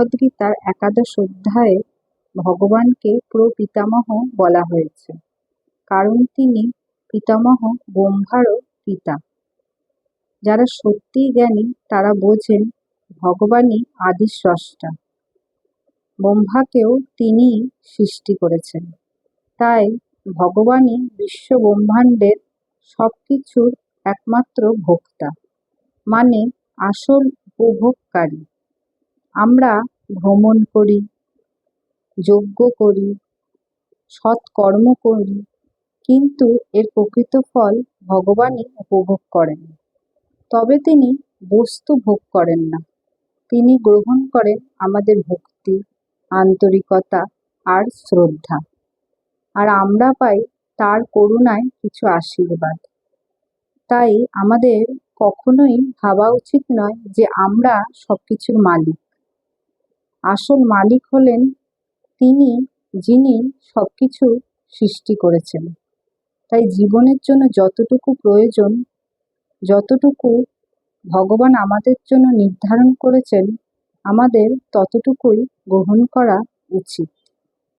ভগবদ্গীতার একাদশ অধ্যায়ে ভগবানকে প্রপিতামহ বলা হয়েছে, কারণ তিনি পিতামহ ব্রহ্মারও পিতা। যারা সত্যিই জ্ঞানী তারা বোঝেন ভগবানই আদি স্রষ্টা। ব্রহ্মাকেও তিনিই সৃষ্টি করেছেন। তাই ভগবানই বিশ্ব ব্রহ্মাণ্ডের সবকিছুর একমাত্র ভোক্তা, মানে আসল উপভোগকারী। আমরা ভ্রমণ করি, যজ্ঞ করি, সৎকর্ম করি, কিন্তু এর প্রকৃত ফল ভগবানই উপভোগ করেন। তবে তিনি বস্তু ভোগ করেন না, তিনি গ্রহণ করেন আমাদের ভক্তি, আন্তরিকতা আর শ্রদ্ধা। আর আমরা পাই তার করুণায় কিছু আশীর্বাদ। তাই আমাদের কখনোই ভাবা উচিত নয় যে আমরা সবকিছুর মালিক। আসল মালিক হলেন তিনি, যিনি সবকিছু সৃষ্টি করেছেন। তাই জীবনের জন্য যতটুকু প্রয়োজন, যতটুকু ভগবান আমাদের জন্য নির্ধারণ করেছেন, আমাদের ততটুকুই গ্রহণ করা উচিত।